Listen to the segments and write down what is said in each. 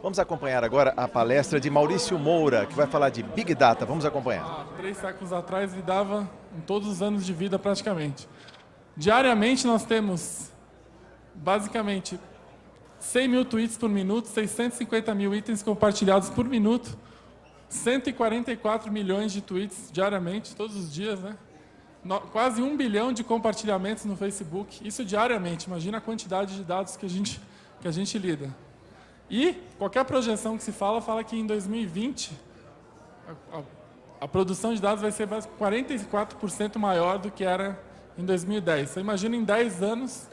Vamos acompanhar agora a palestra de Maurício Moura, que vai falar de Big Data. Vamos acompanhar. Há 3 séculos atrás lidava em todos os anos de vida praticamente. Diariamente nós temos, basicamente, 100 mil tweets por minuto, 650 mil itens compartilhados por minuto, 144 milhões de tweets diariamente, todos os dias, né? Quase 1 bilhão de compartilhamentos no Facebook, isso diariamente. Imagina a quantidade de dados que a gente lida. E qualquer projeção que se fala que em 2020 a produção de dados vai ser 44% maior do que era em 2010. Você imagina em 10 anos,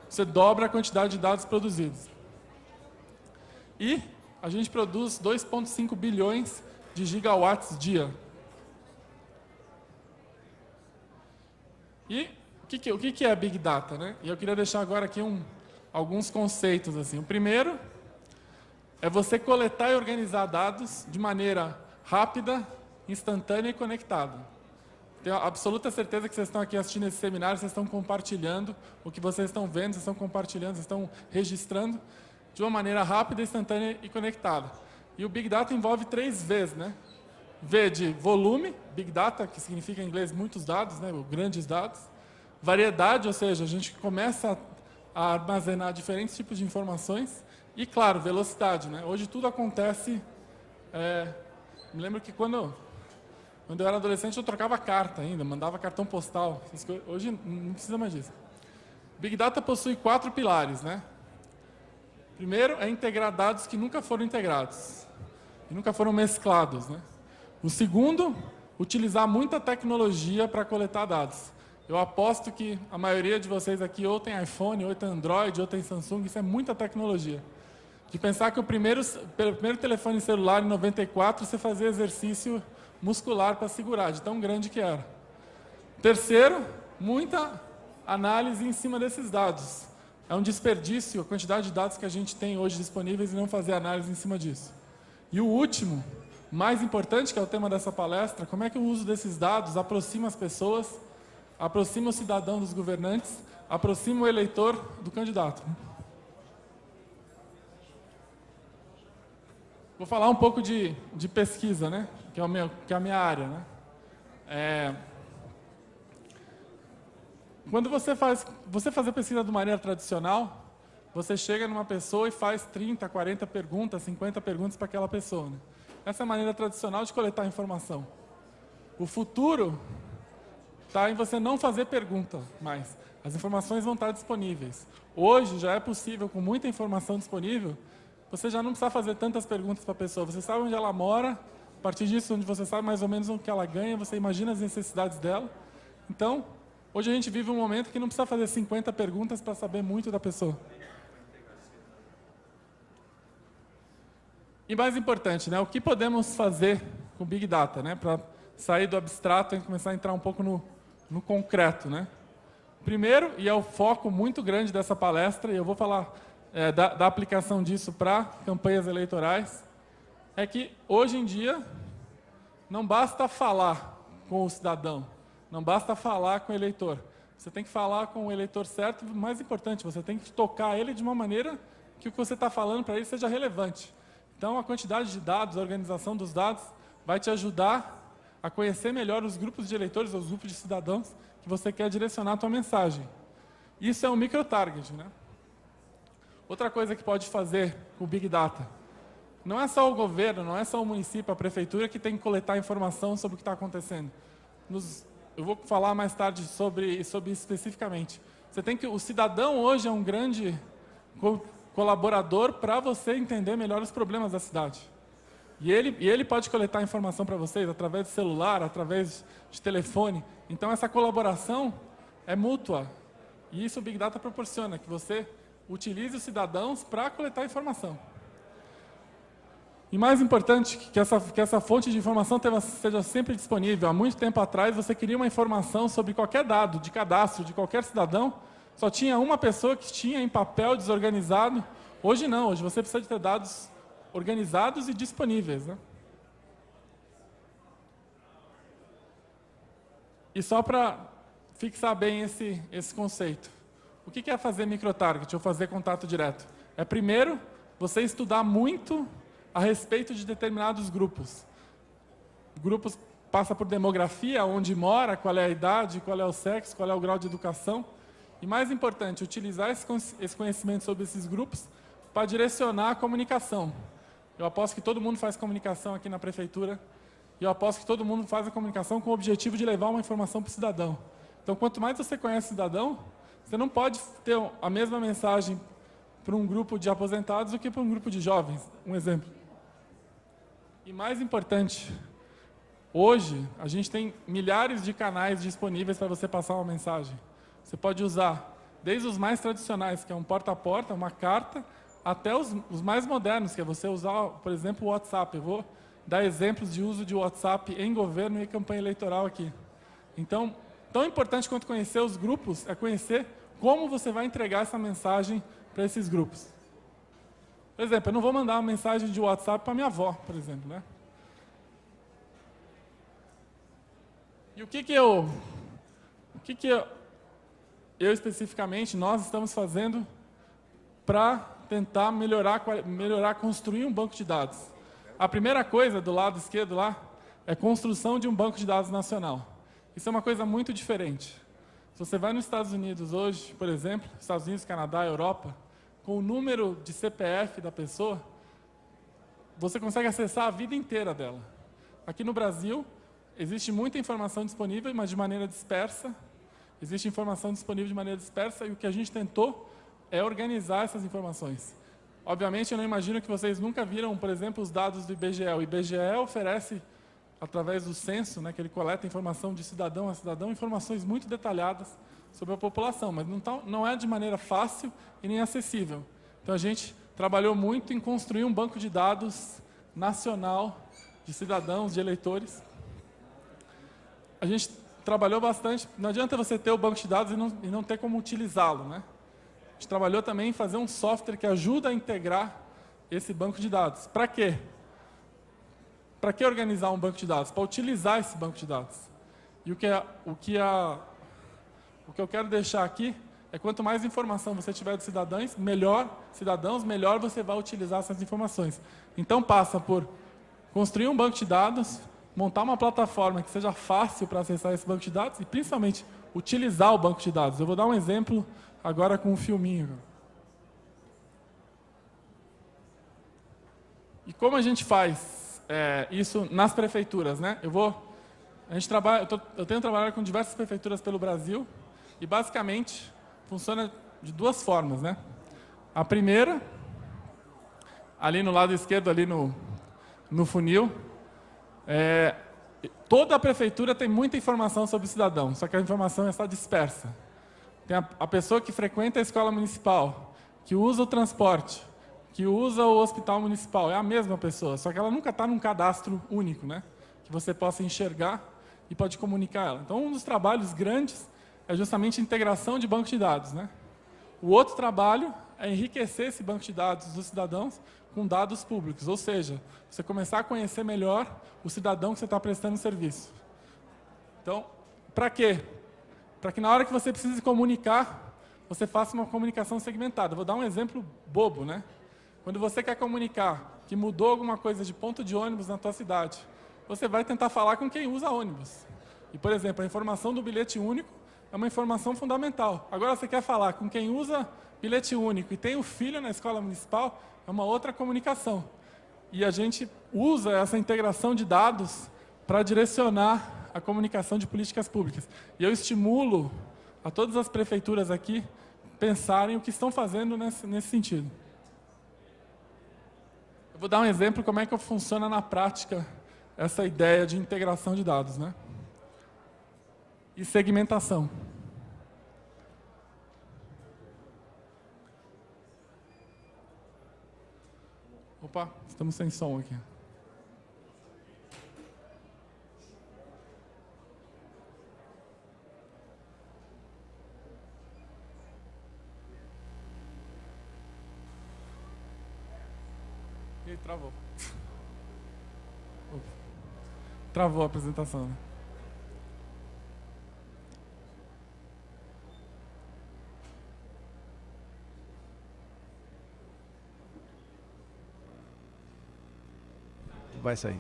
você dobra a quantidade de dados produzidos. E a gente produz 2,5 bilhões de gigawatts dia. E o que é Big Data, né? E eu queria deixar agora aqui alguns conceitos. Assim. O primeiro é você coletar e organizar dados de maneira rápida, instantânea e conectada. Tenho absoluta certeza que vocês estão aqui assistindo esse seminário, vocês estão compartilhando o que vocês estão vendo, vocês estão compartilhando, vocês estão registrando de uma maneira rápida, instantânea e conectada. E o Big Data envolve 3 Vs, né? V de volume, Big Data, que significa em inglês muitos dados, né? Grandes dados. Variedade, ou seja, a gente começa a armazenar diferentes tipos de informações. E, claro, velocidade, né? Hoje tudo acontece... me lembro que quando eu era adolescente eu trocava carta ainda, mandava cartão postal. Hoje não precisa mais disso. Big Data possui 4 pilares, né? Primeiro é integrar dados que nunca foram integrados, e nunca foram mesclados, né? O segundo, utilizar muita tecnologia para coletar dados. Eu aposto que a maioria de vocês aqui ou tem iPhone, ou tem Android, ou tem Samsung, isso é muita tecnologia. De pensar que pelo primeiro telefone celular em 94, você fazia exercício muscular para segurar, de tão grande que era. Terceiro, muita análise em cima desses dados. É um desperdício a quantidade de dados que a gente tem hoje disponíveis e não fazer análise em cima disso. E o último, mais importante, que é o tema dessa palestra, como é que o uso desses dados aproxima as pessoas, aproxima o cidadão dos governantes, aproxima o eleitor do candidato. Vou falar um pouco de pesquisa, né? que é a minha área. Né? Quando você fazer pesquisa de maneira tradicional, você chega numa pessoa e faz 30, 40 perguntas, 50 perguntas para aquela pessoa. Né? Essa é a maneira tradicional de coletar informação. O futuro está em você não fazer pergunta mais. As informações vão estar disponíveis. Hoje já é possível, com muita informação disponível, você já não precisa fazer tantas perguntas para a pessoa. Você sabe onde ela mora, a partir disso, onde você sabe mais ou menos o que ela ganha, você imagina as necessidades dela. Então, hoje a gente vive um momento que não precisa fazer 50 perguntas para saber muito da pessoa. E mais importante, né, o que podemos fazer com Big Data, né, para sair do abstrato e começar a entrar um pouco no concreto. Né? Primeiro, e é o foco muito grande dessa palestra, e eu vou falar da aplicação disso para campanhas eleitorais, é que hoje em dia não basta falar com o cidadão, não basta falar com o eleitor. Você tem que falar com o eleitor certo, e mais importante, você tem que tocar ele de uma maneira que o que você está falando para ele seja relevante. Então, a quantidade de dados, a organização dos dados, vai te ajudar a conhecer melhor os grupos de eleitores, os grupos de cidadãos que você quer direcionar a tua mensagem. Isso é um microtarget, né? Outra coisa que pode fazer com o Big Data, não é só o governo, não é só o município, a prefeitura que tem que coletar informação sobre o que está acontecendo. Eu vou falar mais tarde sobre isso especificamente. O cidadão hoje é um grande colaborador para você entender melhor os problemas da cidade. E ele pode coletar informação para vocês através de celular, através de telefone. Então, essa colaboração é mútua. E isso o Big Data proporciona, que você utilize os cidadãos para coletar informação. E mais importante, que essa fonte de informação seja sempre disponível. Há muito tempo atrás, você queria uma informação sobre qualquer dado de cadastro de qualquer cidadão, só tinha uma pessoa que tinha em papel desorganizado. Hoje não, hoje você precisa de ter dados organizados e disponíveis. Né? E só para fixar bem esse conceito. O que é fazer microtarget ou fazer contato direto? É primeiro você estudar muito a respeito de determinados grupos. Grupos passa por demografia, onde mora, qual é a idade, qual é o sexo, qual é o grau de educação. E mais importante, utilizar esse conhecimento sobre esses grupos para direcionar a comunicação. Eu aposto que todo mundo faz comunicação aqui na prefeitura, e eu aposto que todo mundo faz a comunicação com o objetivo de levar uma informação para o cidadão. Então, quanto mais você conhece o cidadão, você não pode ter a mesma mensagem para um grupo de aposentados do que para um grupo de jovens. Um exemplo. E mais importante, hoje a gente tem milhares de canais disponíveis para você passar uma mensagem. Você pode usar desde os mais tradicionais, que é um porta a porta, uma carta, até os mais modernos, que é você usar, por exemplo, o WhatsApp. Eu vou dar exemplos de uso de WhatsApp em governo e campanha eleitoral aqui. Então, tão importante quanto conhecer os grupos é conhecer como você vai entregar essa mensagem para esses grupos. Por exemplo, eu não vou mandar uma mensagem de WhatsApp para minha avó, por exemplo, né? E o que eu especificamente, nós estamos fazendo para tentar melhorar, construir um banco de dados? A primeira coisa, do lado esquerdo lá, é construção de um banco de dados nacional. Isso é uma coisa muito diferente. Se você vai nos Estados Unidos hoje, por exemplo, Estados Unidos, Canadá, Europa, com o número de CPF da pessoa, você consegue acessar a vida inteira dela. Aqui no Brasil, existe muita informação disponível, mas de maneira dispersa. Existe informação disponível de maneira dispersa, e o que a gente tentou é organizar essas informações. Obviamente, eu não imagino que vocês nunca viram, por exemplo, os dados do IBGE. O IBGE oferece, através do censo, né, que ele coleta informação de cidadão a cidadão, informações muito detalhadas sobre a população, mas não é de maneira fácil e nem acessível. Então, a gente trabalhou muito em construir um banco de dados nacional de cidadãos, de eleitores. A gente trabalhou bastante. Não adianta você ter o banco de dados e não ter como utilizá-lo, né? A gente trabalhou também em fazer um software que ajuda a integrar esse banco de dados. Para quê? Para que organizar um banco de dados? Para utilizar esse banco de dados. E o que eu quero deixar aqui é quanto mais informação você tiver de cidadãos, melhor você vai utilizar essas informações. Então passa por construir um banco de dados, montar uma plataforma que seja fácil para acessar esse banco de dados e, principalmente, utilizar o banco de dados. Eu vou dar um exemplo agora com um filminho. E como a gente faz isso nas prefeituras, né? Eu tenho trabalhado com diversas prefeituras pelo Brasil e, basicamente, funciona de duas formas, né? A primeira, ali no lado esquerdo, ali no funil, toda a prefeitura tem muita informação sobre o cidadão, só que a informação está dispersa. Tem a pessoa que frequenta a escola municipal, que usa o transporte, que usa o hospital municipal, é a mesma pessoa, só que ela nunca está num cadastro único, né? Que você possa enxergar e pode comunicar ela. Então, um dos trabalhos grandes é justamente a integração de banco de dados, né? O outro trabalho é enriquecer esse banco de dados dos cidadãos com dados públicos, ou seja, você começar a conhecer melhor o cidadão que você está prestando serviço. Então, para quê? Para que na hora que você precise comunicar, você faça uma comunicação segmentada. Vou dar um exemplo bobo, né? Quando você quer comunicar que mudou alguma coisa de ponto de ônibus na tua cidade, você vai tentar falar com quem usa ônibus. E, por exemplo, a informação do bilhete único é uma informação fundamental. Agora, você quer falar com quem usa bilhete único e tem o filho na escola municipal, é uma outra comunicação. E a gente usa essa integração de dados para direcionar a comunicação de políticas públicas. E eu estimulo a todas as prefeituras aqui pensarem o que estão fazendo nesse sentido. Eu vou dar um exemplo como é que funciona na prática essa ideia de integração de dados, né? E segmentação. Opa, estamos sem som aqui. E aí, travou. Travou a apresentação, né? vai sair.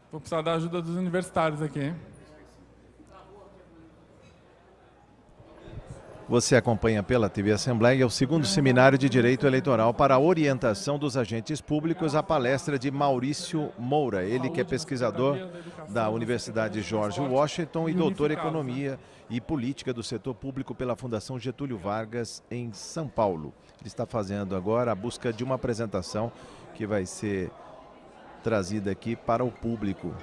Vou precisar da ajuda dos universitários aqui, hein? Você acompanha pela TV Assembleia o 2º Seminário de Direito Eleitoral para a Orientação dos Agentes Públicos, a palestra de Maurício Moura, ele que é pesquisador da Universidade George Washington e doutor em Economia e Política do Setor Público pela Fundação Getúlio Vargas, em São Paulo. Ele está fazendo agora a busca de uma apresentação que vai ser trazida aqui para o público,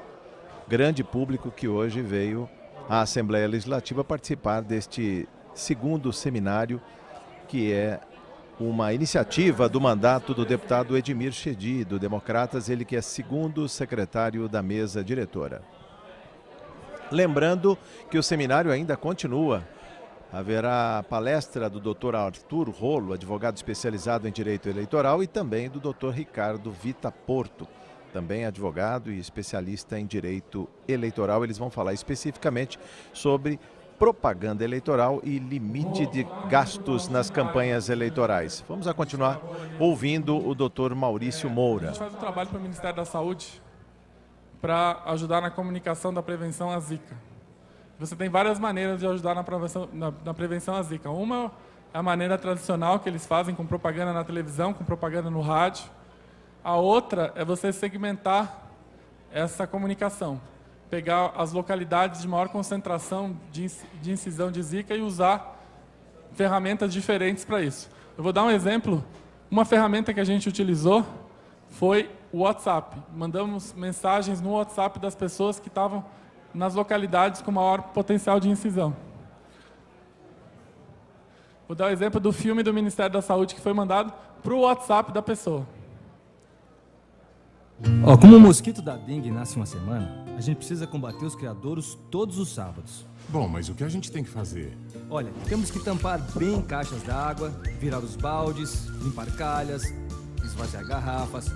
grande público que hoje veio à Assembleia Legislativa participar deste 2º seminário, que é uma iniciativa do mandato do deputado Edmir Chedid, do Democratas, ele que é 2º secretário da mesa diretora. Lembrando que o seminário ainda continua. Haverá palestra do Dr. Arthur Rolo, advogado especializado em direito eleitoral, e também do Dr. Ricardo Vita Porto, também advogado e especialista em direito eleitoral. Eles vão falar especificamente sobre propaganda eleitoral e limite de gastos nas campanhas eleitorais. Vamos a continuar ouvindo o Dr. Maurício Moura. A gente faz um trabalho para o Ministério da Saúde para ajudar na comunicação da prevenção à Zika. Você tem várias maneiras de ajudar na prevenção à Zika. Uma é a maneira tradicional que eles fazem com propaganda na televisão, com propaganda no rádio. A outra é você segmentar essa comunicação. Pegar as localidades de maior concentração de incisão de Zika e usar ferramentas diferentes para isso. Eu vou dar um exemplo. Uma ferramenta que a gente utilizou foi o WhatsApp. Mandamos mensagens no WhatsApp das pessoas que estavam nas localidades com maior potencial de incisão. Vou dar o exemplo do filme do Ministério da Saúde que foi mandado para o WhatsApp da pessoa. Como o mosquito da dengue nasce uma semana, a gente precisa combater os criadouros todos os sábados. Bom, mas o que a gente tem que fazer? Olha, temos que tampar bem caixas d'água, virar os baldes, limpar calhas, esvaziar garrafas,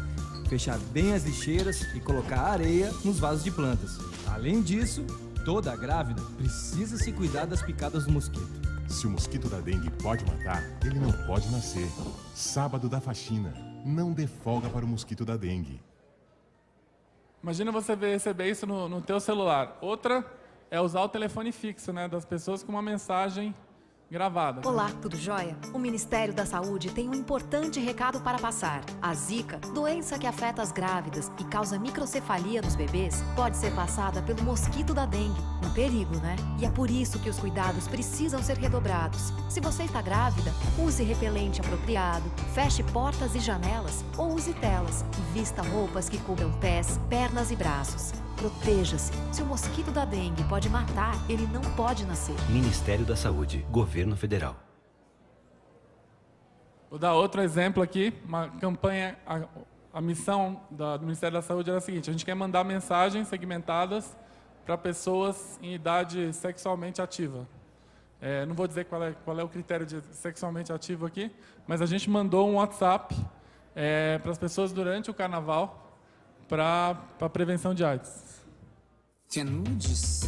fechar bem as lixeiras e colocar areia nos vasos de plantas. Além disso, toda grávida precisa se cuidar das picadas do mosquito. Se o mosquito da dengue pode matar, ele não pode nascer. Sábado da faxina. Não dê folga para o mosquito da dengue. Imagina você receber isso no teu celular. Outra é usar o telefone fixo, né, das pessoas com uma mensagem gravada. Olá, tudo jóia? O Ministério da Saúde tem um importante recado para passar. A Zika, doença que afeta as grávidas e causa microcefalia nos bebês, pode ser passada pelo mosquito da dengue. Um perigo, né? E é por isso que os cuidados precisam ser redobrados. Se você está grávida, use repelente apropriado, feche portas e janelas ou use telas e vista roupas que cubram pés, pernas e braços. Proteja-se. Se o mosquito da dengue pode matar, ele não pode nascer. Ministério da Saúde, Governo Federal. Vou dar outro exemplo aqui. Uma campanha, a missão do Ministério da Saúde era a seguinte: a gente quer mandar mensagens segmentadas para pessoas em idade sexualmente ativa. Não vou dizer qual é o critério de sexualmente ativo aqui, mas a gente mandou um WhatsApp para as pessoas durante o carnaval para a prevenção de AIDS. Quer nudes?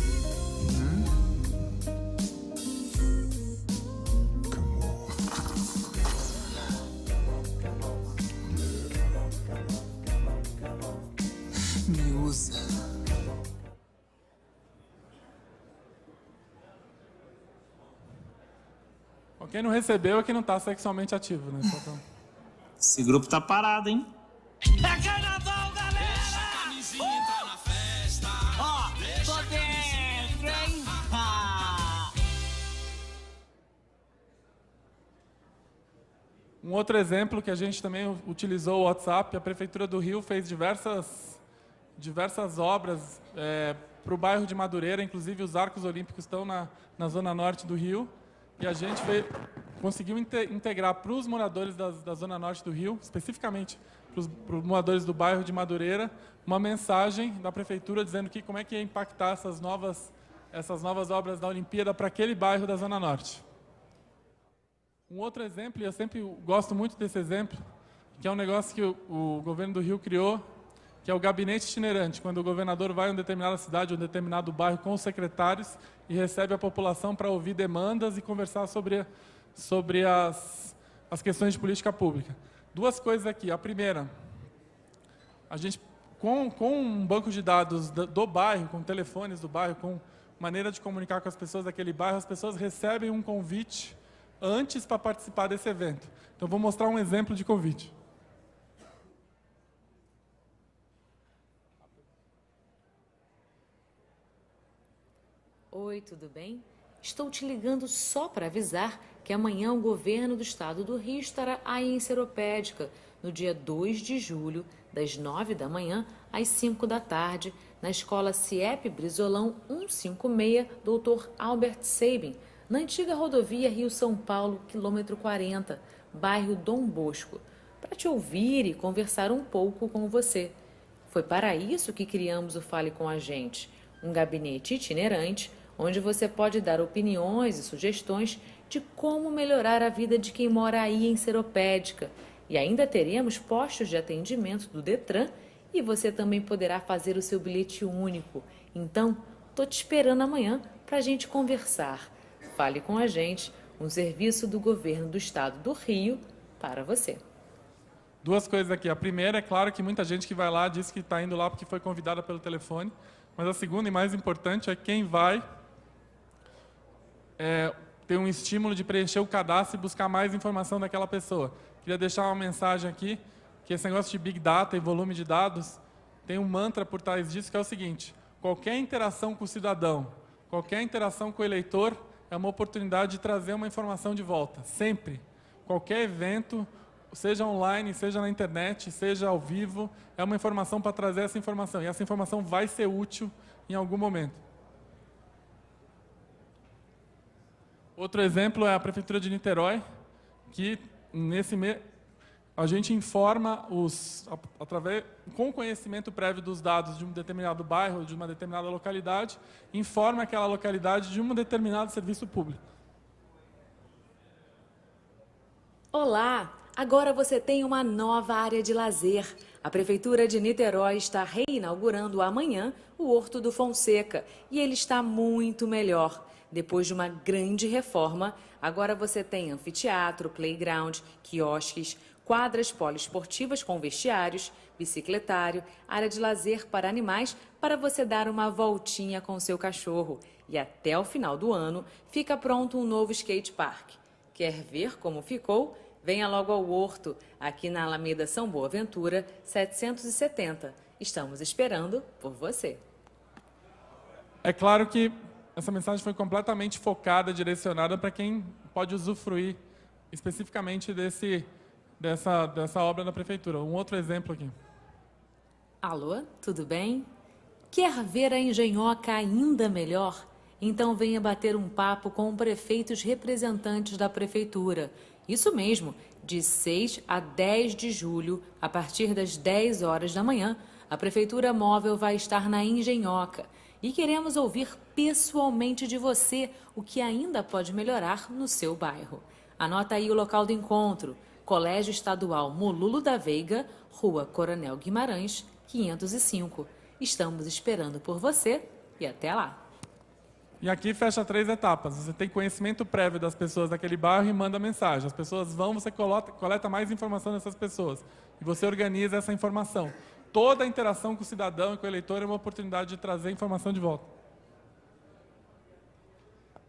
Me usa. Quem não recebeu é que não está sexualmente ativo, né? Esse grupo tá parado, hein? É carnaval, galera! Deixa a camisinha entrar na festa. Ó, tô dentro, hein? Um outro exemplo que a gente também utilizou o WhatsApp, a Prefeitura do Rio fez diversas obras para o bairro de Madureira, inclusive os Arcos Olímpicos estão na zona norte do Rio, e a gente conseguiu integrar para os moradores da zona norte do Rio, especificamente para os moradores do bairro de Madureira, uma mensagem da Prefeitura dizendo como é que ia impactar essas novas obras da Olimpíada para aquele bairro da zona norte. Um outro exemplo, e eu sempre gosto muito desse exemplo, que é um negócio que o governo do Rio criou, que é o gabinete itinerante, quando o governador vai em uma determinada cidade ou um determinado bairro com os secretários e recebe a população para ouvir demandas e conversar sobre as questões de política pública. Duas coisas aqui. A primeira, a gente, com um banco de dados do bairro, com telefones do bairro, com maneira de comunicar com as pessoas daquele bairro, as pessoas recebem um convite antes para participar desse evento. Então, vou mostrar um exemplo de convite. Oi, tudo bem? Estou te ligando só para avisar que amanhã o governo do estado do Rio estará aí em Seropédica, no dia 2 de julho, das 9 da manhã às 5 da tarde, na escola CIEP Brizolão 156, Dr. Albert Sabin, na antiga rodovia Rio-São Paulo, quilômetro 40, bairro Dom Bosco, para te ouvir e conversar um pouco com você. Foi para isso que criamos o Fale com a Gente, um gabinete itinerante onde você pode dar opiniões e sugestões de como melhorar a vida de quem mora aí em Seropédica. E ainda teremos postos de atendimento do Detran e você também poderá fazer o seu bilhete único. Então, estou te esperando amanhã para a gente conversar. Fale com a Gente, um serviço do governo do estado do Rio para você. Duas coisas aqui. A primeira, é claro que muita gente que vai lá diz que está indo lá porque foi convidada pelo telefone. Mas a segunda e mais importante é quem vai ter um estímulo de preencher o cadastro e buscar mais informação daquela pessoa. Queria deixar uma mensagem aqui, que esse negócio de Big Data e volume de dados tem um mantra por trás disso, que é o seguinte: qualquer interação com o cidadão, qualquer interação com o eleitor é uma oportunidade de trazer uma informação de volta, sempre. Qualquer evento, seja online, seja na internet, seja ao vivo, é uma informação para trazer essa informação. E essa informação vai ser útil em algum momento. Outro exemplo é a Prefeitura de Niterói, que nesse mês a gente informa com conhecimento prévio dos dados de um determinado bairro, de uma determinada localidade, informa aquela localidade de um determinado serviço público. Olá! Agora você tem uma nova área de lazer. A Prefeitura de Niterói está reinaugurando amanhã o Horto do Fonseca e ele está muito melhor. Depois de uma grande reforma, agora você tem anfiteatro, playground, quiosques, quadras poliesportivas com vestiários, bicicletário, área de lazer para animais para você dar uma voltinha com seu cachorro. E até o final do ano fica pronto um novo skate park. Quer ver como ficou? Venha logo ao Horto, aqui na Alameda São Boaventura, 770. Estamos esperando por você. É claro que essa mensagem foi completamente focada, direcionada para quem pode usufruir especificamente dessa obra da Prefeitura. Um outro exemplo aqui. Alô, tudo bem? Quer ver a Engenhoca ainda melhor? Então venha bater um papo com prefeitos representantes da Prefeitura. Isso mesmo, de 6 a 10 de julho, a partir das 10 horas da manhã, a Prefeitura Móvel vai estar na Engenhoca. E queremos ouvir pessoalmente de você o que ainda pode melhorar no seu bairro. Anota aí o local do encontro: Colégio Estadual Molulo da Veiga, Rua Coronel Guimarães, 505. Estamos esperando por você e até lá. E aqui fecha 3 etapas. Você tem conhecimento prévio das pessoas daquele bairro e manda mensagem. As pessoas vão, você coleta mais informação dessas pessoas. E você organiza essa informação. Toda a interação com o cidadão e com o eleitor é uma oportunidade de trazer informação de volta.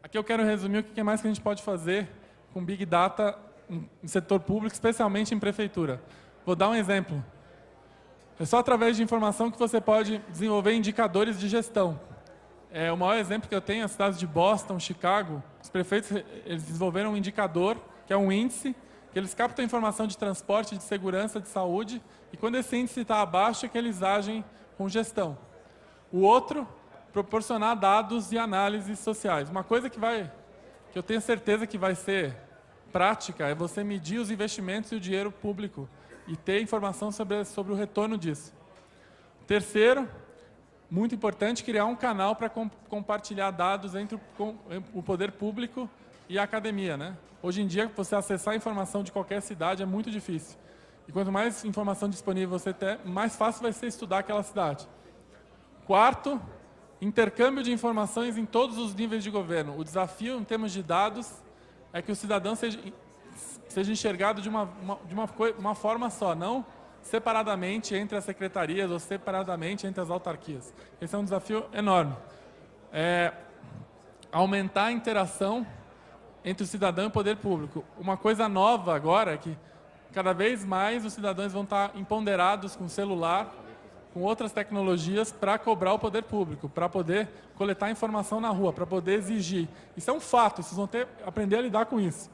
Aqui eu quero resumir o que mais que a gente pode fazer com Big Data em setor público, especialmente em prefeitura. Vou dar um exemplo. É só através de informação que você pode desenvolver indicadores de gestão. O maior exemplo que eu tenho é as cidades de Boston, Chicago. Os prefeitos eles desenvolveram um indicador, que é um índice, que eles captam informação de transporte, de segurança, de saúde, e quando esse índice está abaixo é que eles agem com gestão. O outro, proporcionar dados e análises sociais. Uma coisa que eu tenho certeza que vai ser prática é você medir os investimentos e o dinheiro público e ter informação sobre o retorno disso. Terceiro, muito importante, criar um canal para compartilhar dados entre o poder público e a academia, né? Hoje em dia, você acessar a informação de qualquer cidade é muito difícil. E quanto mais informação disponível você ter, mais fácil vai ser estudar aquela cidade. Quarto, intercâmbio de informações em todos os níveis de governo. O desafio, em termos de dados, é que o cidadão seja enxergado de uma forma só, não separadamente entre as secretarias ou separadamente entre as autarquias. Esse é um desafio enorme. Aumentar a interação entre o cidadão e o poder público. Uma coisa nova agora é que cada vez mais os cidadãos vão estar empoderados com celular, com outras tecnologias para cobrar o poder público, para poder coletar informação na rua, para poder exigir. Isso é um fato, vocês vão aprender a lidar com isso.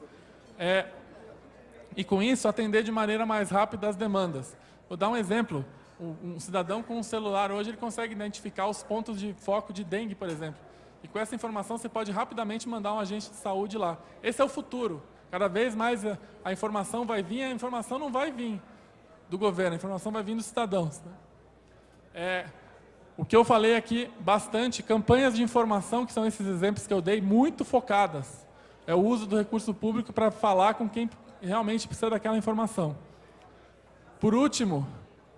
E com isso, atender de maneira mais rápida as demandas. Vou dar um exemplo. Um cidadão com um celular hoje ele consegue identificar os pontos de foco de dengue, por exemplo. E com essa informação você pode rapidamente mandar um agente de saúde lá. Esse é o futuro. Cada vez mais a informação vai vir, a informação não vai vir do governo, a informação vai vir dos cidadãos. Né? O que eu falei aqui bastante, campanhas de informação, que são esses exemplos que eu dei, muito focadas. É o uso do recurso público para falar com quem realmente precisa daquela informação. Por último,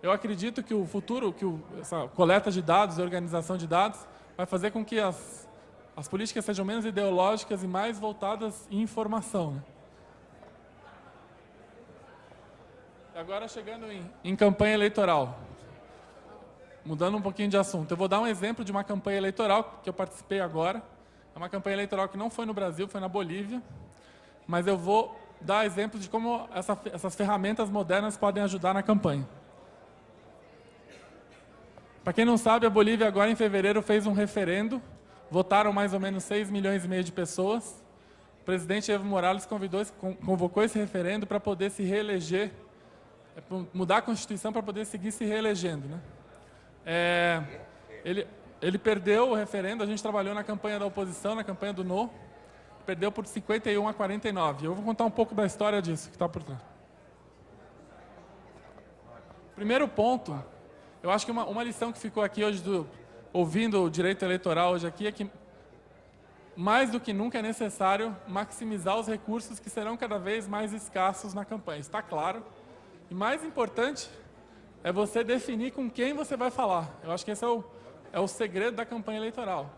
eu acredito que o futuro, essa coleta de dados e organização de dados, vai fazer com que as políticas sejam menos ideológicas e mais voltadas em informação. Né? E agora chegando em campanha eleitoral. Mudando um pouquinho de assunto. Eu vou dar um exemplo de uma campanha eleitoral que eu participei agora. É uma campanha eleitoral que não foi no Brasil, foi na Bolívia. Mas eu vou dar exemplos de como essas ferramentas modernas podem ajudar na campanha. Para quem não sabe, a Bolívia agora em fevereiro fez um referendo. Votaram mais ou menos 6,5 milhões de pessoas. O presidente Evo Morales convocou esse referendo para poder se reeleger, mudar a Constituição para poder seguir se reelegendo. Né? Ele perdeu o referendo, a gente trabalhou na campanha da oposição, na campanha do No, perdeu por 51 a 49. Eu vou contar um pouco da história disso, que está por trás. Primeiro ponto, eu acho que uma lição que ficou aqui hoje, ouvindo o direito eleitoral hoje aqui, é que mais do que nunca é necessário maximizar os recursos que serão cada vez mais escassos na campanha. Está claro. E mais importante é você definir com quem você vai falar. Eu acho que esse é o segredo da campanha eleitoral.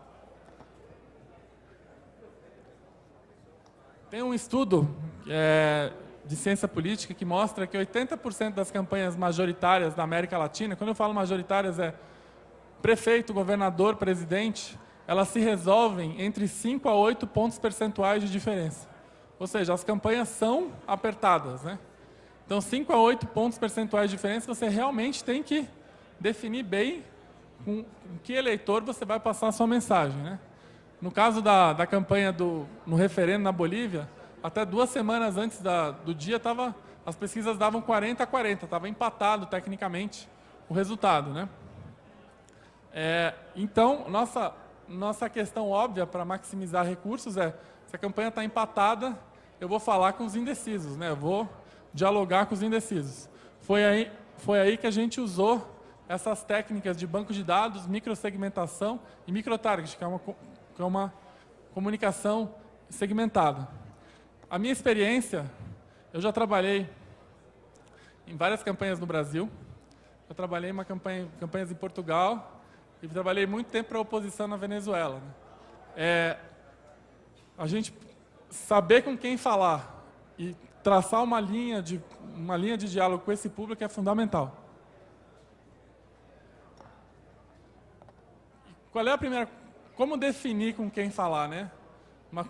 Tem um estudo de ciência política que mostra que 80% das campanhas majoritárias da América Latina, quando eu falo majoritárias é prefeito, governador, presidente, elas se resolvem entre 5 a 8 pontos percentuais de diferença. Ou seja, as campanhas são apertadas, né? Então, 5 a 8 pontos percentuais de diferença, você realmente tem que definir bem com que eleitor você vai passar a sua mensagem, né? No caso da campanha no referendo na Bolívia, até 2 semanas antes do dia, as pesquisas davam 40 a 40, estava empatado tecnicamente o resultado, né? Então, nossa questão óbvia para maximizar recursos se a campanha está empatada, eu vou falar com os indecisos, né? Eu vou dialogar com os indecisos. Foi aí que a gente usou essas técnicas de banco de dados, microsegmentação e microtarget, que é uma comunicação segmentada. A minha experiência, eu já trabalhei em várias campanhas no Brasil, eu trabalhei em campanhas em Portugal e trabalhei muito tempo para a oposição na Venezuela. Né? A gente saber com quem falar e traçar uma linha de diálogo com esse público é fundamental. Qual é a primeira? Como definir com quem falar, né? Uma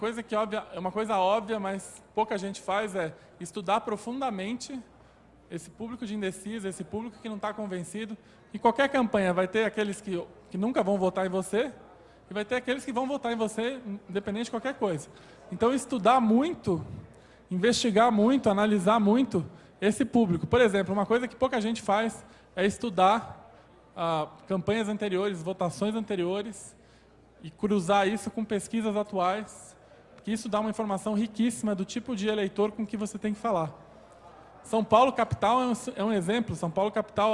coisa óbvia, mas pouca gente faz é estudar profundamente esse público de indeciso, esse público que não está convencido. Em qualquer campanha vai ter aqueles que nunca vão votar em você e vai ter aqueles que vão votar em você independente de qualquer coisa. Então, estudar muito, investigar muito, analisar muito esse público. Por exemplo, uma coisa que pouca gente faz é estudar campanhas anteriores, votações anteriores e cruzar isso com pesquisas atuais, porque isso dá uma informação riquíssima do tipo de eleitor com que você tem que falar. São Paulo, capital, é um exemplo. São Paulo, capital,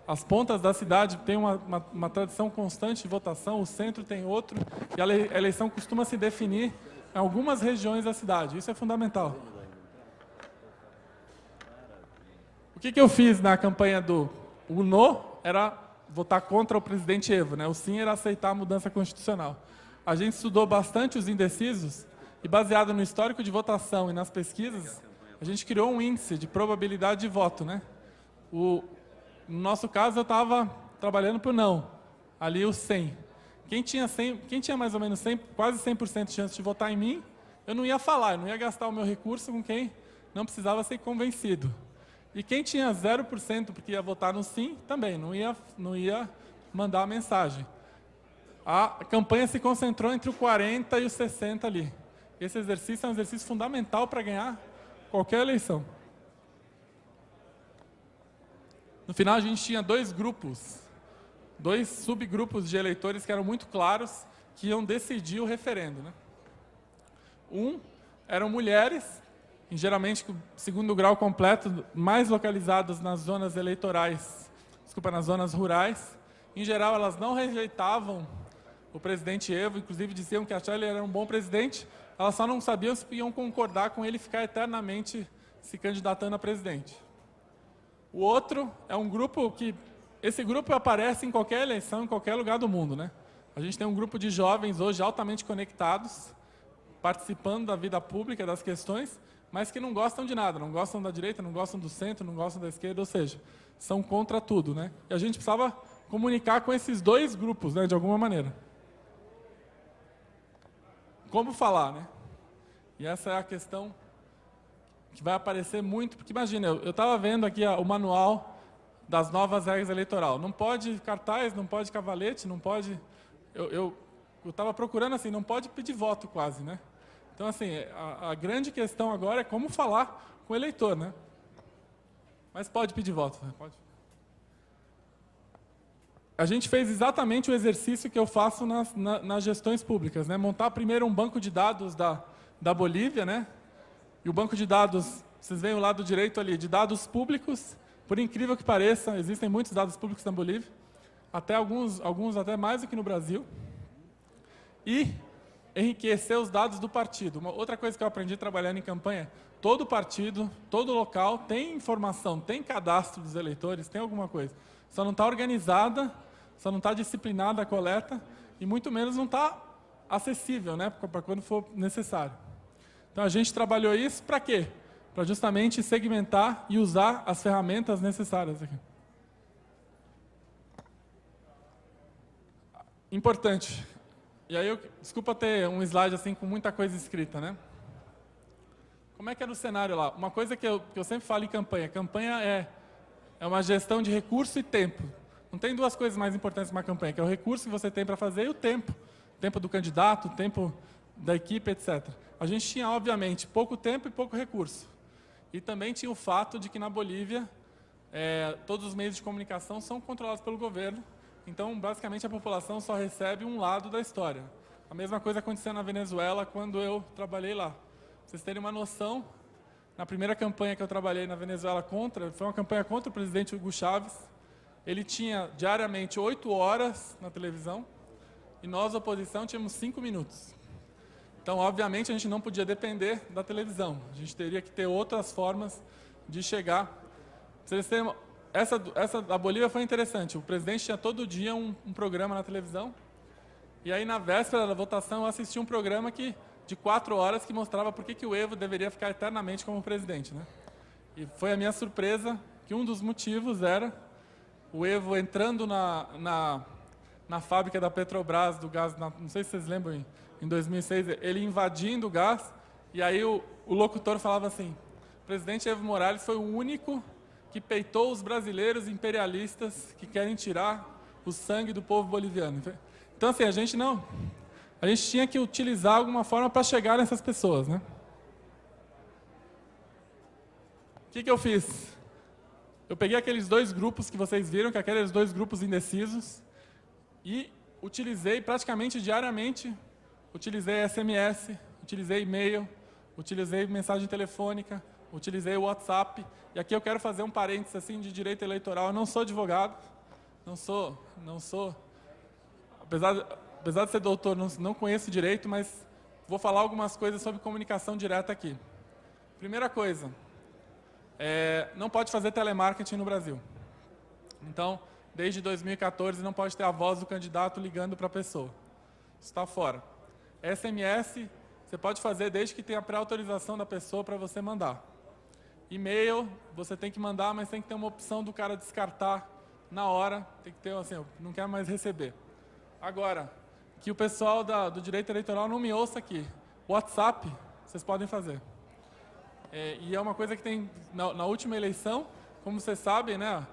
as pontas da cidade têm uma tradição constante de votação, o centro tem outro, e a eleição costuma se definir em algumas regiões da cidade. Isso é fundamental. O que eu fiz na campanha o no era votar contra o presidente Evo, né? O sim era aceitar a mudança constitucional. A gente estudou bastante os indecisos e, baseado no histórico de votação e nas pesquisas, a gente criou um índice de probabilidade de voto, né? No nosso caso, eu estava trabalhando para o não, ali o 100. Quem tinha mais ou menos 100, quase 100% de chance de votar em mim, eu não ia falar, eu não ia gastar o meu recurso com quem não precisava ser convencido. E quem tinha 0% porque ia votar no sim, também não ia mandar a mensagem. A campanha se concentrou entre o 40 e o 60 ali. Esse exercício é um exercício fundamental para ganhar qualquer eleição. No final, a gente tinha dois subgrupos de eleitores que eram muito claros, que iam decidir o referendo, né? Eram mulheres, geralmente segundo grau completo, mais localizadas nas zonas eleitorais, nas zonas rurais. Em geral, elas não rejeitavam o presidente Evo, inclusive diziam que achavam ele era um bom presidente, elas só não sabiam se iam concordar com ele ficar eternamente se candidatando a presidente. O outro é um grupo que... Esse grupo aparece em qualquer eleição, em qualquer lugar do mundo, né? A gente tem um grupo de jovens hoje altamente conectados, participando da vida pública, das questões, mas que não gostam de nada, não gostam da direita, não gostam do centro, não gostam da esquerda, ou seja, são contra tudo, né? E a gente precisava comunicar com esses dois grupos, né, de alguma maneira. Como falar, né? E essa é a questão que vai aparecer muito, porque imagina, eu estava vendo aqui o manual das novas regras eleitorais. Não pode cartaz, não pode cavalete, não pode... Eu estava procurando assim, não pode pedir voto quase, né? Então, assim, a grande questão agora é como falar com o eleitor, né? Mas pode pedir voto, né? Pode. A gente fez exatamente o exercício que eu faço nas gestões públicas, né? Montar primeiro um banco de dados da Bolívia, né? E o banco de dados, vocês veem o lado direito ali, de dados públicos. Por incrível que pareça, existem muitos dados públicos na Bolívia, até alguns até mais do que no Brasil. E enriquecer os dados do partido. Uma outra coisa que eu aprendi trabalhando em campanha, todo partido, todo local tem informação, tem cadastro dos eleitores, tem alguma coisa. Só não está organizada, só não está disciplinada a coleta e muito menos não está acessível, né, para quando for necessário. Então a gente trabalhou isso para quê? Para justamente segmentar e usar as ferramentas necessárias aqui. Importante. E aí, desculpa ter um slide assim com muita coisa escrita, né? Como é que era o cenário lá? Uma coisa que eu sempre falo em campanha. Campanha é uma gestão de recurso e tempo. Não tem duas coisas mais importantes numa campanha, que é o recurso que você tem para fazer e o tempo. O tempo do candidato, o tempo da equipe, etc. A gente tinha, obviamente, pouco tempo e pouco recurso. E também tinha o fato de que na Bolívia, todos os meios de comunicação são controlados pelo governo. Então, basicamente, a população só recebe um lado da história. A mesma coisa aconteceu na Venezuela quando eu trabalhei lá. Pra vocês terem uma noção, na primeira campanha que eu trabalhei na Venezuela foi uma campanha contra o presidente Hugo Chávez. Ele tinha diariamente 8 horas na televisão e nós, oposição, tínhamos 5 minutos. Então, obviamente, a gente não podia depender da televisão. A gente teria que ter outras formas de chegar. Vocês terem essa da Bolívia foi interessante. O presidente tinha todo dia um programa na televisão. E aí, na véspera da votação, eu assisti um programa de 4 horas que mostrava por que o Evo deveria ficar eternamente como presidente, né? E foi a minha surpresa que um dos motivos era o Evo entrando na fábrica da Petrobras, do gás, não sei se vocês lembram, em 2006, ele invadindo o gás, e aí o locutor falava assim, o presidente Evo Morales foi o único que peitou os brasileiros imperialistas que querem tirar o sangue do povo boliviano. Então, assim, a gente tinha que utilizar alguma forma para chegar nessas pessoas, né? O que eu fiz? Eu peguei aqueles dois grupos que vocês viram, que aqueles dois grupos indecisos, e utilizei praticamente diariamente, utilizei SMS, utilizei e-mail, utilizei mensagem telefônica, utilizei o WhatsApp. E aqui eu quero fazer um parênteses assim, de direito eleitoral. Eu não sou advogado, não sou, apesar de ser doutor, não conheço direito, mas vou falar algumas coisas sobre comunicação direta aqui. Primeira coisa, não pode fazer telemarketing no Brasil. Então, desde 2014, não pode ter a voz do candidato ligando para a pessoa. Isso está fora. SMS, você pode fazer desde que tenha a pré-autorização da pessoa para você mandar. E-mail, você tem que mandar, mas tem que ter uma opção do cara descartar na hora. Tem que ter, assim, não quer mais receber. Agora, que o pessoal do direito eleitoral não me ouça aqui. WhatsApp, vocês podem fazer. E é uma coisa que tem, na última eleição, como vocês sabem, né?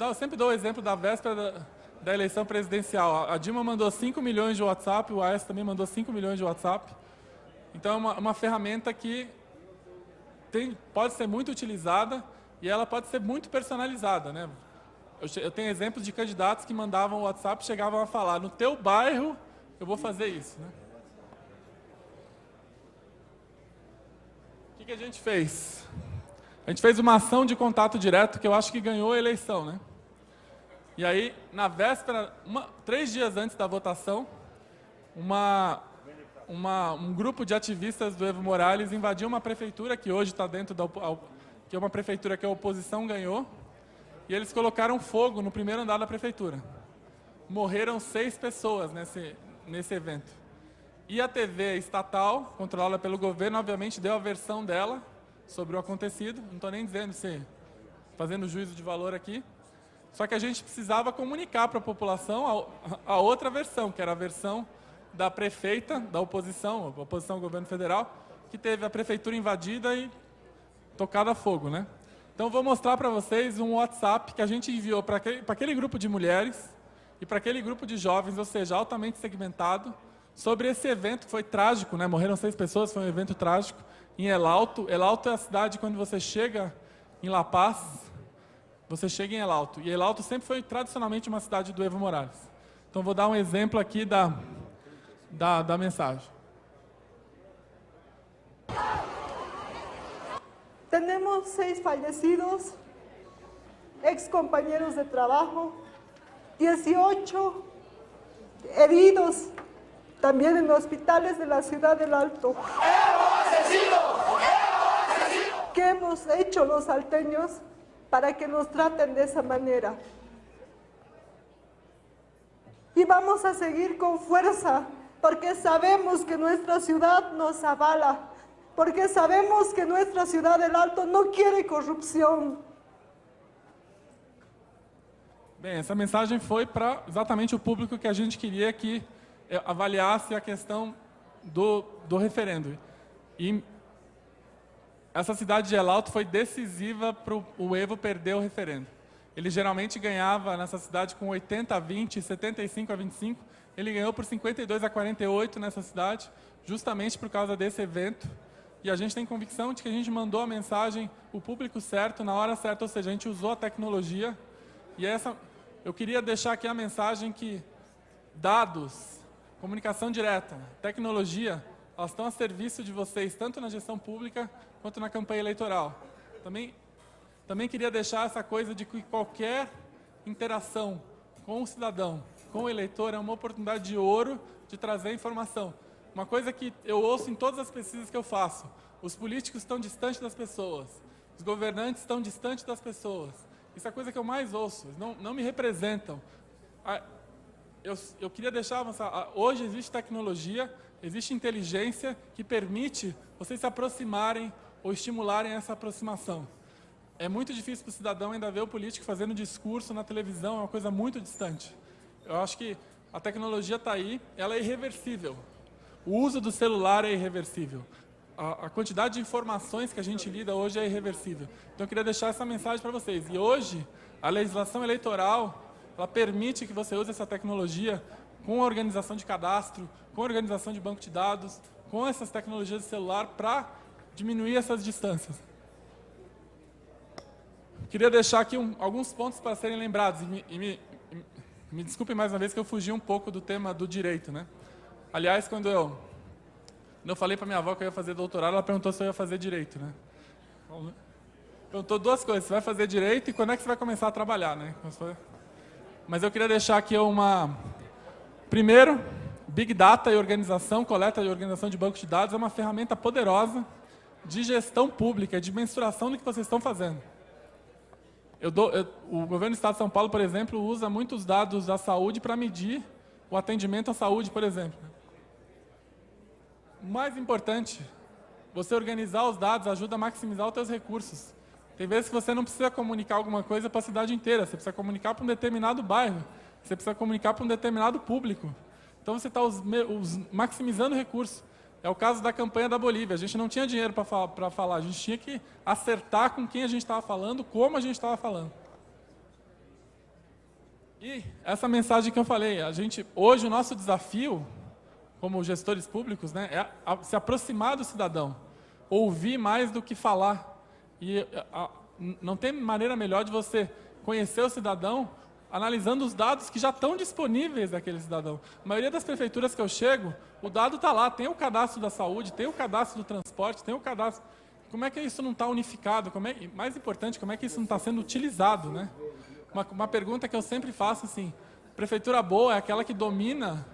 Eu sempre dou o exemplo da véspera da eleição presidencial. A Dilma mandou 5 milhões de WhatsApp, o Aécio também mandou 5 milhões de WhatsApp. Então, é uma ferramenta que pode ser muito utilizada e ela pode ser muito personalizada, né? Eu tenho exemplos de candidatos que mandavam o WhatsApp e chegavam a falar, no teu bairro eu vou fazer isso, né? O que a gente fez? A gente fez uma ação de contato direto que eu acho que ganhou a eleição, né? E aí, na véspera, 3 dias antes da votação, um grupo de ativistas do Evo Morales invadiu uma prefeitura que hoje está dentro que é uma prefeitura que a oposição ganhou, e eles colocaram fogo no primeiro andar da prefeitura. Morreram 6 pessoas nesse evento. E a TV estatal, controlada pelo governo, obviamente deu a versão dela sobre o acontecido. Não estou nem dizendo fazendo juízo de valor aqui. Só que a gente precisava comunicar para a população a outra versão, que era a versão da prefeita, da oposição, a oposição ao governo federal, que teve a prefeitura invadida e tocada a fogo, né? Então, vou mostrar para vocês um WhatsApp que a gente enviou para aquele grupo de mulheres e para aquele grupo de jovens, ou seja, altamente segmentado, sobre esse evento que foi trágico, né? Morreram 6 pessoas, foi um evento trágico, em El Alto. El Alto é a cidade, quando você chega em La Paz, você chega em El Alto. E El Alto sempre foi tradicionalmente uma cidade do Evo Morales. Então, vou dar um exemplo aqui da mensagem. Tenemos 6 fallecidos, ex-compañeros de trabajo, 18 heridos, también en hospitales de la ciudad del Alto. ¿Qué hemos hecho los salteños para que nos traten de esa manera? Y vamos a seguir con fuerza, porque sabemos que nuestra ciudad nos avala, porque sabemos que nuestra ciudad del Alto no quiere corrupción. Bem, essa mensagem foi para exatamente o público que a gente queria que avaliasse a questão do referendo. E essa cidade de El Alto foi decisiva para o Evo perder o referendo. Ele geralmente ganhava nessa cidade com 80-20, 75-25. Ele ganhou por 52-48 nessa cidade, justamente por causa desse evento. E a gente tem convicção de que a gente mandou a mensagem, o público certo, na hora certa, ou seja, a gente usou a tecnologia. E eu queria deixar aqui a mensagem que dados, comunicação direta, tecnologia, elas estão a serviço de vocês, tanto na gestão pública quanto na campanha eleitoral. Também queria deixar essa coisa de que qualquer interação com o cidadão, com o eleitor, é uma oportunidade de ouro de trazer informação. Uma coisa que eu ouço em todas as pesquisas que eu faço: os políticos estão distantes das pessoas, os governantes estão distantes das pessoas. Isso é a coisa que eu mais ouço, eles não me representam. Eu queria deixar avançar. Hoje existe tecnologia, existe inteligência que permite vocês se aproximarem ou estimularem essa aproximação. É muito difícil para o cidadão ainda ver o político fazendo discurso na televisão, é uma coisa muito distante. Eu acho que a tecnologia está aí, ela é irreversível. O uso do celular é irreversível. A quantidade de informações que a gente lida hoje é irreversível. Então, eu queria deixar essa mensagem para vocês. E hoje, a legislação eleitoral, ela permite que você use essa tecnologia com a organização de cadastro, com a organização de banco de dados, com essas tecnologias de celular para diminuir essas distâncias. Queria deixar aqui alguns pontos para serem lembrados. Me desculpem mais uma vez que eu fugi um pouco do tema do direito, né? Aliás, quando eu falei para minha avó que eu ia fazer doutorado, ela perguntou se eu ia fazer direito, né? Perguntou 2 coisas: você vai fazer direito e quando é que você vai começar a trabalhar, né? Mas eu queria deixar aqui Primeiro, Big Data e organização, coleta e organização de bancos de dados é uma ferramenta poderosa. de gestão pública, de mensuração do que vocês estão fazendo. O governo do Estado de São Paulo, por exemplo, usa muitos dados da saúde para medir o atendimento à saúde, por exemplo. O mais importante, você organizar os dados ajuda a maximizar os seus recursos. Tem vezes que você não precisa comunicar alguma coisa para a cidade inteira, você precisa comunicar para um determinado bairro, você precisa comunicar para um determinado público. Então você está maximizando recursos. É o caso da campanha da Bolívia. A gente não tinha dinheiro para falar, a gente tinha que acertar com quem a gente estava falando, como a gente estava falando. E essa mensagem que eu falei, hoje o nosso desafio, como gestores públicos, né, é se aproximar do cidadão, ouvir mais do que falar. E não tem maneira melhor de você conhecer o cidadão analisando os dados que já estão disponíveis daquele cidadão. A maioria das prefeituras que eu chego, o dado está lá, tem o cadastro da saúde, tem o cadastro do transporte, tem o cadastro... Como é que isso não está unificado? Mais importante, como é que isso não está sendo utilizado, né? Uma pergunta que eu sempre faço, assim, prefeitura boa é aquela que domina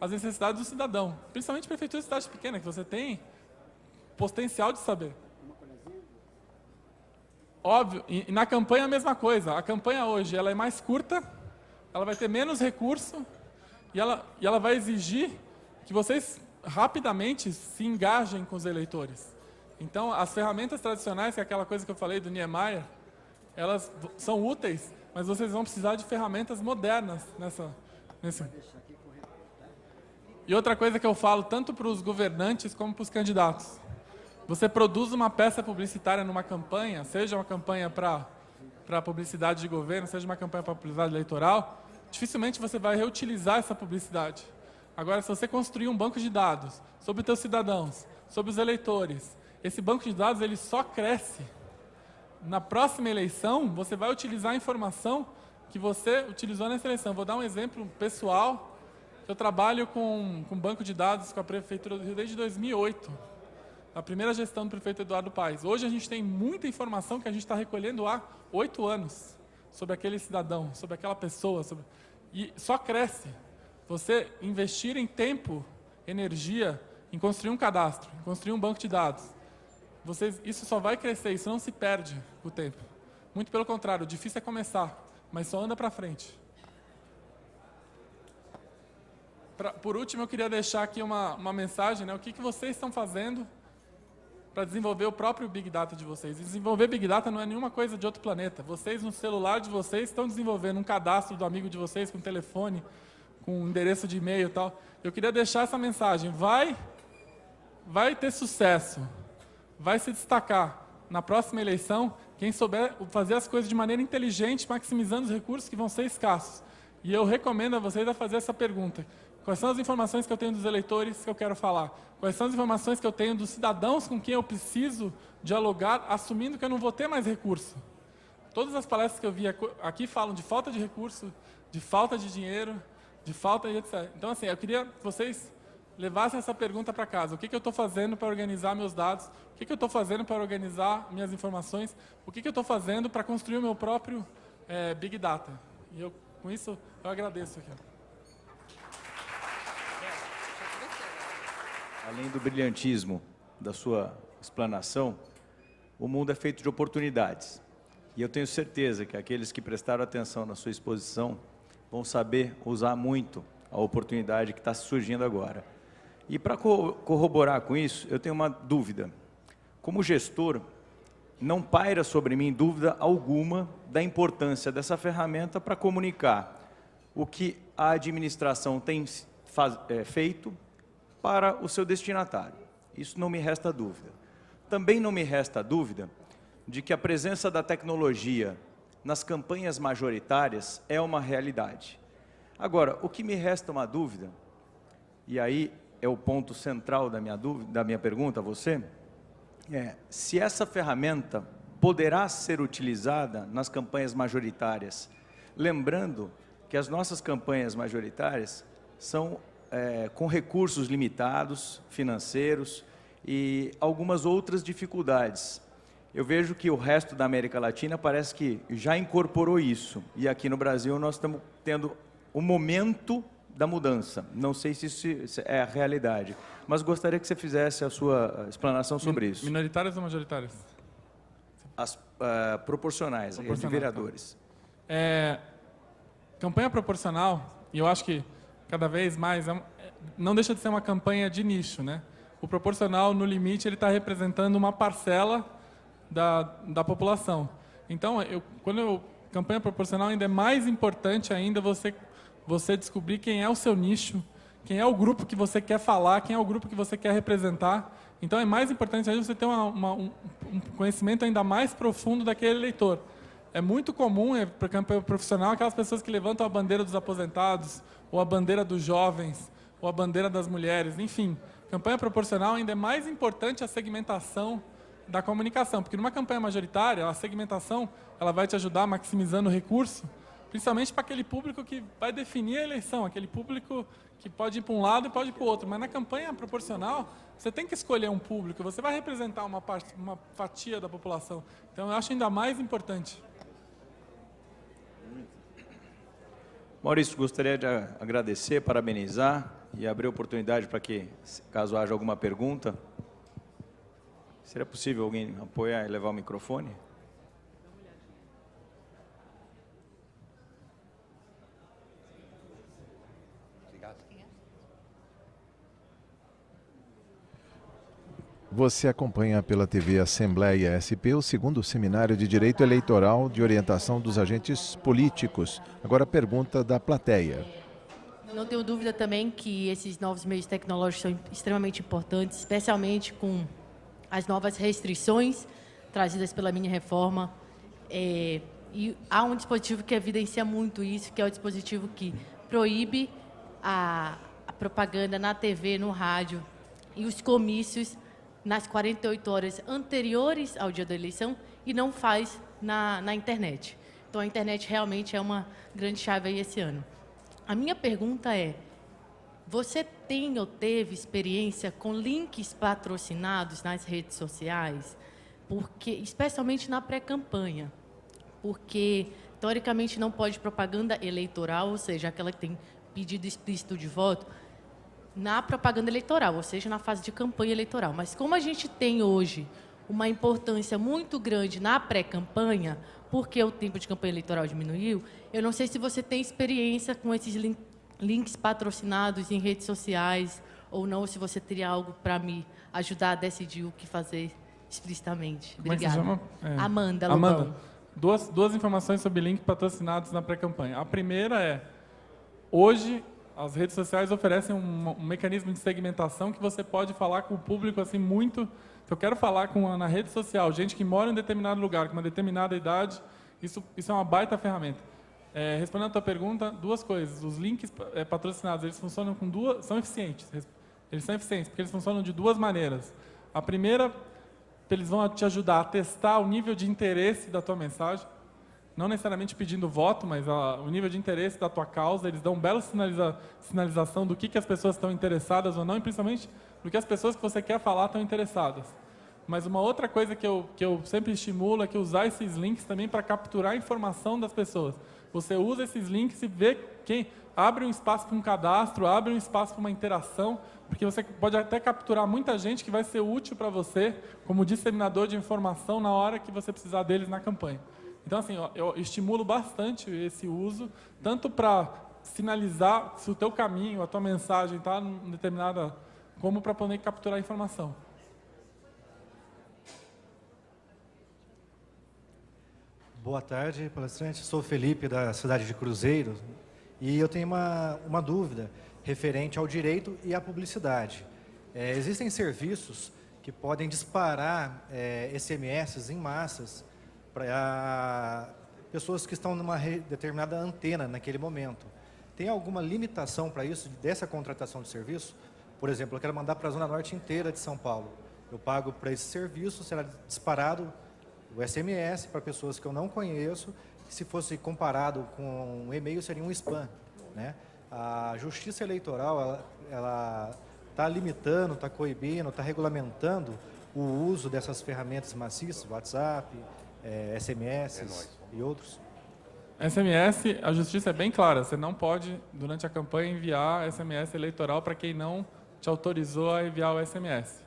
as necessidades do cidadão, principalmente prefeituras de cidade pequena, que você tem potencial de saber. Óbvio, e na campanha a mesma coisa. A campanha hoje ela é mais curta, ela vai ter menos recurso e ela vai exigir que vocês rapidamente se engajem com os eleitores. Então, as ferramentas tradicionais, que é aquela coisa que eu falei do Niemeyer, elas são úteis, mas vocês vão precisar de ferramentas modernas nesse. E outra coisa que eu falo, tanto para os governantes como para os candidatos. Você produz uma peça publicitária numa campanha, seja uma campanha para publicidade de governo, seja uma campanha para publicidade eleitoral, dificilmente você vai reutilizar essa publicidade. Agora, se você construir um banco de dados sobre os seus cidadãos, sobre os eleitores, esse banco de dados ele só cresce. Na próxima eleição, você vai utilizar a informação que você utilizou nessa eleição. Vou dar um exemplo pessoal. Eu trabalho com banco de dados com a Prefeitura do Rio desde 2008. A primeira gestão do prefeito Eduardo Paes. Hoje a gente tem muita informação que a gente está recolhendo há 8 anos sobre aquele cidadão, sobre aquela pessoa. E só cresce. Você investir em tempo, energia, em construir um cadastro, em construir um banco de dados. Isso só vai crescer, isso não se perde com o tempo. Muito pelo contrário, o difícil é começar, mas só anda para frente. Por último, eu queria deixar aqui uma mensagem, né? O que vocês estão fazendo para desenvolver o próprio Big Data de vocês. Desenvolver Big Data não é nenhuma coisa de outro planeta. Vocês, no celular de vocês, estão desenvolvendo um cadastro do amigo de vocês, com telefone, com endereço de e-mail e tal. Eu queria deixar essa mensagem. Vai ter sucesso. Vai se destacar. Na próxima eleição, quem souber fazer as coisas de maneira inteligente, maximizando os recursos que vão ser escassos. E eu recomendo a vocês a fazer essa pergunta. Quais são as informações que eu tenho dos eleitores que eu quero falar? Quais são as informações que eu tenho dos cidadãos com quem eu preciso dialogar, assumindo que eu não vou ter mais recurso? Todas as palestras que eu vi aqui falam de falta de recurso, de falta de dinheiro, de falta de etc. Então, assim, eu queria que vocês levassem essa pergunta para casa. O que eu estou fazendo para organizar meus dados? O que eu estou fazendo para organizar minhas informações? O que eu estou fazendo para construir o meu próprio Big Data? E com isso, eu agradeço aqui. Além do brilhantismo da sua explanação, o mundo é feito de oportunidades. E eu tenho certeza que aqueles que prestaram atenção na sua exposição vão saber usar muito a oportunidade que está surgindo agora. E para corroborar com isso, eu tenho uma dúvida. Como gestor, não paira sobre mim dúvida alguma da importância dessa ferramenta para comunicar o que a administração tem feito para o seu destinatário. Isso não me resta dúvida. Também não me resta dúvida de que a presença da tecnologia nas campanhas majoritárias é uma realidade. Agora, o que me resta uma dúvida, e aí é o ponto central da minha pergunta a você, é se essa ferramenta poderá ser utilizada nas campanhas majoritárias, lembrando que as nossas campanhas majoritárias são com recursos limitados, financeiros e algumas outras dificuldades. Eu vejo que o resto da América Latina parece que já incorporou isso. E aqui no Brasil nós estamos tendo o momento da mudança. Não sei se isso é a realidade, mas gostaria que você fizesse a sua explanação sobre isso. Minoritárias ou majoritárias? As proporcionais, de vereadores. Campanha proporcional, e eu acho que cada vez mais, não deixa de ser uma campanha de nicho, né? O proporcional, no limite, ele está representando uma parcela da população. Então, campanha proporcional ainda é mais importante ainda você descobrir quem é o seu nicho, quem é o grupo que você quer falar, quem é o grupo que você quer representar. Então, é mais importante ainda você ter um conhecimento ainda mais profundo daquele eleitor. É muito comum, para campanha profissional, aquelas pessoas que levantam a bandeira dos aposentados, ou a bandeira dos jovens, ou a bandeira das mulheres, enfim. Campanha proporcional ainda é mais importante a segmentação da comunicação, porque numa campanha majoritária, a segmentação ela vai te ajudar maximizando o recurso, principalmente para aquele público que vai definir a eleição, aquele público que pode ir para um lado e pode ir para o outro. Mas na campanha proporcional, você tem que escolher um público, você vai representar uma fatia da população. Então, eu acho ainda mais importante. Maurício, gostaria de agradecer, parabenizar e abrir a oportunidade para que, caso haja alguma pergunta, seria possível alguém apoiar e levar o microfone? Você acompanha pela TV Assembleia SP o segundo Seminário de Direito Eleitoral de Orientação dos Agentes Políticos. Agora a pergunta da plateia. Não tenho dúvida também que esses novos meios tecnológicos são extremamente importantes, especialmente com as novas restrições trazidas pela mini-reforma. E há um dispositivo que evidencia muito isso, que é o dispositivo que proíbe a propaganda na TV, no rádio e os comícios nas 48 horas anteriores ao dia da eleição e não faz na internet. Então, a internet realmente é uma grande chave aí esse ano. A minha pergunta é, você tem ou teve experiência com links patrocinados nas redes sociais? Porque, especialmente na pré-campanha, porque, teoricamente, não pode propaganda eleitoral, ou seja, aquela que tem pedido explícito de voto, na propaganda eleitoral, ou seja, na fase de campanha eleitoral. Mas como a gente tem hoje uma importância muito grande na pré-campanha, porque o tempo de campanha eleitoral diminuiu, eu não sei se você tem experiência com esses links patrocinados em redes sociais ou não, ou se você teria algo para me ajudar a decidir o que fazer explicitamente. Obrigada. Como é que se chama? Amanda. Amanda, duas informações sobre links patrocinados na pré-campanha. A primeira é, hoje, as redes sociais oferecem um mecanismo de segmentação que você pode falar com o público assim muito. Se eu quero falar na rede social, gente que mora em determinado lugar, com uma determinada idade, isso é uma baita ferramenta. Respondendo a tua pergunta, duas coisas. Os links patrocinados, eles funcionam são eficientes. Eles são eficientes porque eles funcionam de duas maneiras. A primeira, eles vão te ajudar a testar o nível de interesse da tua mensagem. Não necessariamente pedindo voto, mas o nível de interesse da tua causa. Eles dão bela sinalização do que as pessoas estão interessadas ou não, e principalmente do que as pessoas que você quer falar estão interessadas. Mas uma outra coisa que eu sempre estimulo é que usar esses links também para capturar a informação das pessoas. Você usa esses links e vê quem abre um espaço para um cadastro, abre um espaço para uma interação, porque você pode até capturar muita gente que vai ser útil para você como disseminador de informação na hora que você precisar deles na campanha. Então, assim, eu estimulo bastante esse uso, tanto para sinalizar se o teu caminho, a tua mensagem está determinada, como para poder capturar a informação. Boa tarde, palestrante. Sou o Felipe, da cidade de Cruzeiro, e eu tenho uma dúvida referente ao direito e à publicidade. Existem serviços que podem disparar SMS em massas para pessoas que estão numa determinada antena naquele momento. Tem alguma limitação para isso, dessa contratação de serviço? Por exemplo, eu quero mandar para a Zona Norte inteira de São Paulo. Eu pago para esse serviço, será disparado o SMS para pessoas que eu não conheço, que se fosse comparado com um e-mail seria um spam, né? A Justiça Eleitoral, ela está limitando, está coibindo, está regulamentando o uso dessas ferramentas maciças, WhatsApp, SMS e outros. SMS, a justiça é bem clara, você não pode, durante a campanha, enviar SMS eleitoral para quem não te autorizou a enviar o SMS.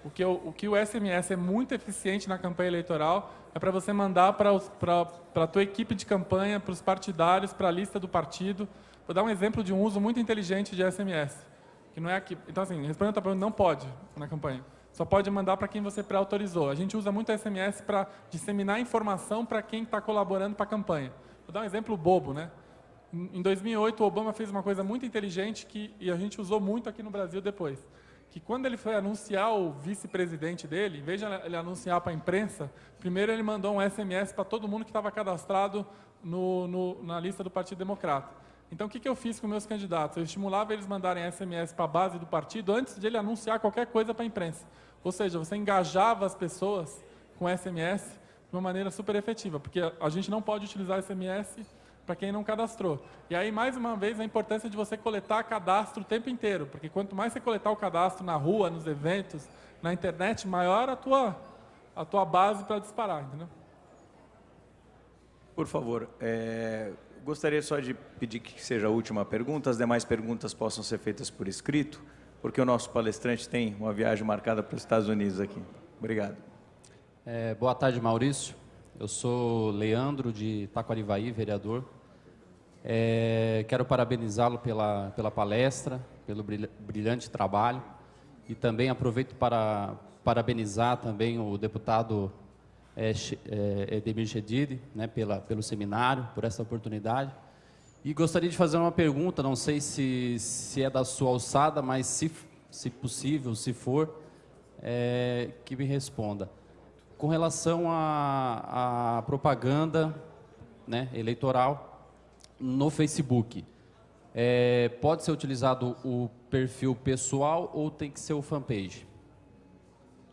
O que o SMS é muito eficiente na campanha eleitoral é para você mandar para a tua equipe de campanha, para os partidários, para a lista do partido. Vou dar um exemplo de um uso muito inteligente de SMS, que não é aqui. Então, assim, respondendo a tua pergunta, não pode na campanha. Só pode mandar para quem você pré-autorizou. A gente usa muito SMS para disseminar informação para quem está colaborando para a campanha. Vou dar um exemplo bobo, né? Em 2008, o Obama fez uma coisa muito inteligente e a gente usou muito aqui no Brasil depois. Que quando ele foi anunciar o vice-presidente dele, em vez de ele anunciar para a imprensa, primeiro ele mandou um SMS para todo mundo que estava cadastrado na lista do Partido Democrata. Então, o que eu fiz com meus candidatos? Eu estimulava eles mandarem SMS para a base do partido antes de ele anunciar qualquer coisa para a imprensa. Ou seja, você engajava as pessoas com SMS de uma maneira super efetiva, porque a gente não pode utilizar SMS para quem não cadastrou. E aí, mais uma vez, a importância de você coletar cadastro o tempo inteiro, porque quanto mais você coletar o cadastro na rua, nos eventos, na internet, maior a tua base para disparar, entendeu? Por favor, gostaria só de pedir que seja a última pergunta, as demais perguntas possam ser feitas por escrito, porque o nosso palestrante tem uma viagem marcada para os Estados Unidos aqui. Obrigado. Boa tarde, Maurício. Eu sou Leandro, de Taquarivaí, vereador. Quero parabenizá-lo pela palestra, pelo brilhante trabalho, e também aproveito para parabenizar também o deputado Edemir Chedid, né, pelo seminário, por essa oportunidade. E gostaria de fazer uma pergunta, não sei se é da sua alçada, mas se possível, se for, que me responda. Com relação à propaganda, né, eleitoral no Facebook, pode ser utilizado o perfil pessoal ou tem que ser o fanpage?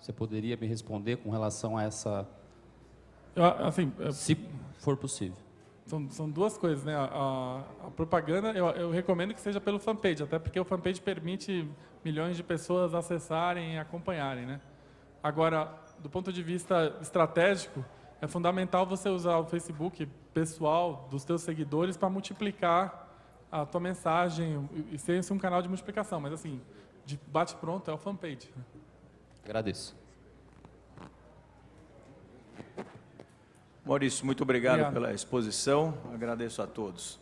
Você poderia me responder com relação a essa... se for possível. São duas coisas, né? A propaganda, eu recomendo que seja pelo fanpage, até porque o fanpage permite milhões de pessoas acessarem e acompanharem, né? Agora, do ponto de vista estratégico, é fundamental você usar o Facebook pessoal dos teus seguidores para multiplicar a tua mensagem e ser um canal de multiplicação. Mas, assim, de bate-pronto é o fanpage. Agradeço. Maurício, muito obrigado pela exposição. Agradeço a todos.